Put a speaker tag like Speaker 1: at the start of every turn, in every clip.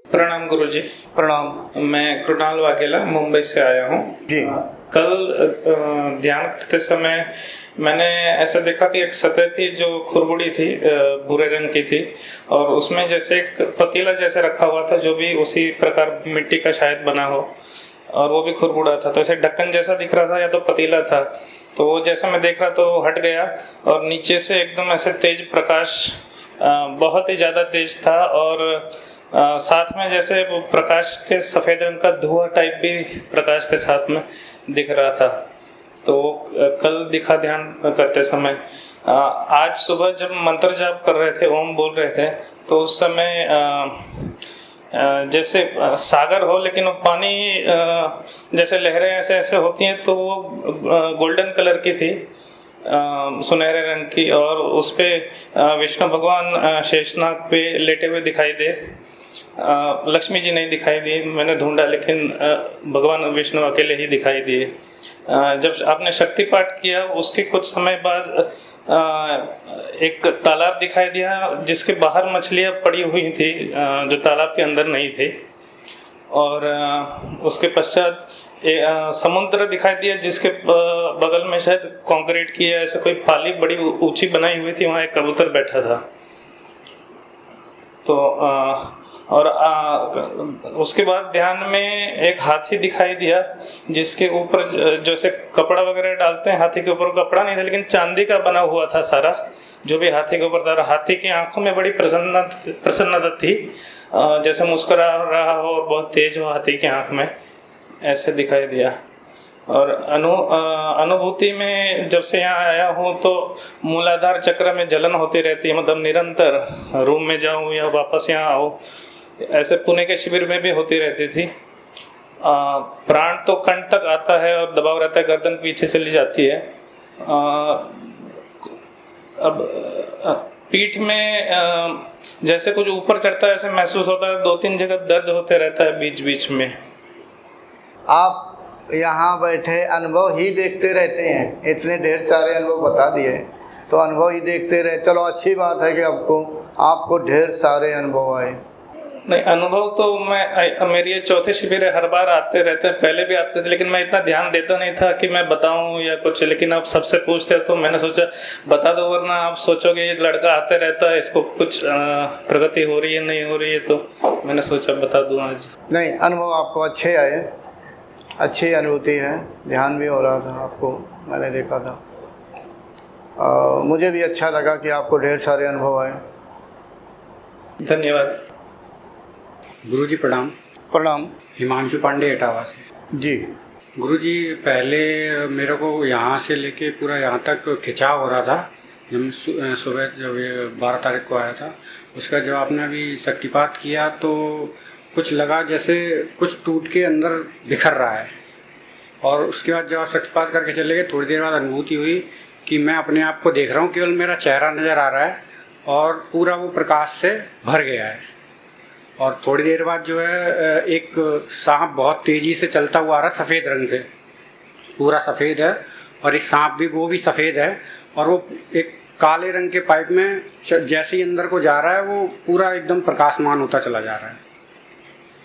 Speaker 1: प्रणाम गुरुजी।
Speaker 2: प्रणाम।
Speaker 1: मैं कृणाल वाघेला मुंबई से आया हूँ
Speaker 2: जी।
Speaker 1: कल ध्यान करते समय मैंने ऐसा देखा कि एक सतह थी जो खुरबुड़ी थी, भूरे रंग की थी, और उसमें जैसे एक पतीला जैसे रखा हुआ था जो भी उसी प्रकार मिट्टी का शायद बना हो, और वो भी खुरबुड़ा था। तो ऐसे ढक्कन जैसा दिख रहा था या तो पतीला था। तो वो जैसा मैं देख रहा था वो हट गया और नीचे से एकदम ऐसे तेज प्रकाश, बहुत ही ज़्यादा तेज था, और साथ में जैसे वो प्रकाश के सफ़ेद रंग का धुआं टाइप भी प्रकाश के साथ में दिख रहा था। तो कल दिखा ध्यान करते समय। आज सुबह जब मंत्र जाप कर रहे थे, ओम बोल रहे थे, तो उस समय जैसे सागर हो, लेकिन वो पानी जैसे लहरें ऐसे ऐसे होती हैं, तो वो गोल्डन कलर की थी, सुनहरे रंग की, और उस पे विष्णु भगवान शेषनाग पे लेटे हुए दिखाई दे। लक्ष्मी जी नहीं दिखाई दी, मैंने ढूंढा, लेकिन भगवान विष्णु अकेले ही दिखाई दिए। जब आपने शक्ति पाठ किया उसके कुछ समय बाद एक तालाब दिखाई दिया जिसके बाहर मछलियाँ पड़ी हुई थी, जो तालाब के अंदर नहीं थी। और उसके पश्चात समुद्र दिखाई दिया जिसके बगल में शायद कंक्रीट की ऐसे कोई पाली बड़ी ऊंची बनाई हुई थी, वहाँ एक कबूतर बैठा था। तो और उसके बाद ध्यान में एक हाथी दिखाई दिया जिसके ऊपर जैसे कपड़ा वगैरह डालते हैं, हाथी के ऊपर कपड़ा नहीं था लेकिन चांदी का बना हुआ था सारा, जो भी हाथी के ऊपर था। हाथी की आंखों में बड़ी प्रसन्नता थी, जैसे मुस्कुरा रहा हो और बहुत तेज हो हाथी की आंख में, ऐसे दिखाई दिया। और अनुभूति में जब से यहाँ आया हूँ तो मूलाधार चक्र में जलन होती रहती है, मतलब निरंतर, रूम में जाऊँ या वापस यहाँ आऊँ, ऐसे पुणे के शिविर में भी होती रहती थी। प्राण तो कंठ तक आता है और दबाव रहता है, गर्दन पीछे चली जाती है। अब पीठ में जैसे कुछ ऊपर चढ़ता है ऐसे महसूस होता है, 2-3 जगह दर्द होते रहता है बीच बीच में।
Speaker 2: आप यहाँ बैठे अनुभव ही देखते रहते हैं, इतने ढेर सारे अनुभव बता दिए, तो अनुभव ही देखते रहे। चलो अच्छी बात है कि आपको ढेर सारे अनुभव आए।
Speaker 1: नहीं, अनुभव तो मेरी ये चौथे शिविर है, हर बार आते रहते हैं, पहले भी आते थे, लेकिन मैं इतना ध्यान देता नहीं था कि मैं बताऊं या कुछ। लेकिन आप सबसे पूछते तो मैंने सोचा बता दो, वरना आप सोचोगे ये लड़का आते रहता है, इसको कुछ प्रगति हो रही है नहीं हो रही है, तो मैंने सोचा बता दूं आज।
Speaker 2: नहीं, अनुभव आपको अच्छे आए, अच्छी अनुभूति है, ध्यान भी हो रहा था आपको, मैंने देखा था। मुझे भी अच्छा लगा कि आपको ढेर सारे अनुभव आए।
Speaker 1: धन्यवाद
Speaker 3: गुरुजी। प्रणाम।
Speaker 2: प्रणाम।
Speaker 3: हिमांशु पांडे इटावा से।
Speaker 2: जी।
Speaker 3: गुरुजी, पहले मेरे को यहाँ से लेके पूरा यहाँ तक खिंचाव हो रहा था, जब सुबह जब 12 तारीख को आया था। उसका जब आपने अभी शक्तिपात किया तो कुछ लगा जैसे कुछ टूट के अंदर बिखर रहा है, और उसके बाद जब आप शक्तिपात करके चले गए, थोड़ी देर बाद अनुभूति हुई कि मैं अपने आप को देख रहा हूँ, केवल मेरा चेहरा नज़र आ रहा है और पूरा वो प्रकाश से भर गया है। और थोड़ी देर बाद जो है एक सांप बहुत तेज़ी से चलता हुआ आ रहा है, सफ़ेद रंग से, पूरा सफ़ेद है, और एक सांप भी, वो भी सफ़ेद है, और वो एक काले रंग के पाइप में जैसे ही अंदर को जा रहा है वो पूरा एकदम प्रकाशमान होता चला जा रहा है।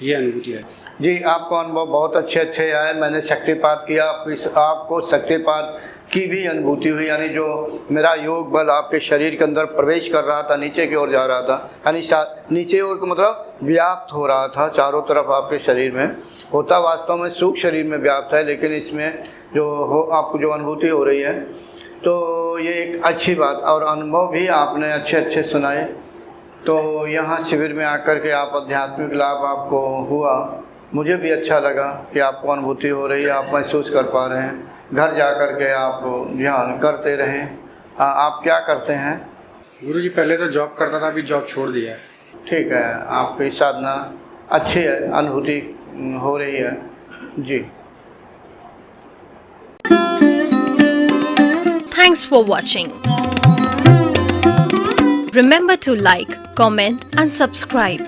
Speaker 3: ये अनुभूति है
Speaker 2: जी। आपको अनुभव बहुत अच्छे आए। मैंने शक्तिपात किया, आपको शक्तिपात की भी अनुभूति हुई, यानी जो मेरा योग बल आपके शरीर के अंदर प्रवेश कर रहा था, नीचे की ओर जा रहा था, यानी नीचे ओर मतलब व्याप्त हो रहा था चारों तरफ आपके शरीर में। होता वास्तव में सूक्ष्म शरीर में व्याप्त है, लेकिन इसमें जो आपको जो अनुभूति हो रही है, तो ये एक अच्छी बात। और अनुभव भी आपने अच्छे सुनाए। तो यहाँ शिविर में आकर के आप आध्यात्मिक लाभ आपको हुआ, मुझे भी अच्छा लगा कि आपको अनुभूति हो रही है, आप महसूस कर पा रहे हैं। घर जा कर के आप ध्यान करते रहें। आप क्या करते हैं?
Speaker 3: गुरुजी, पहले तो जॉब करता था, अभी जॉब छोड़ दिया है।
Speaker 2: ठीक है, आपकी साधना अच्छी है, अनुभूति हो रही है जी।
Speaker 4: Thanks for watching. Remember to like, comment and subscribe.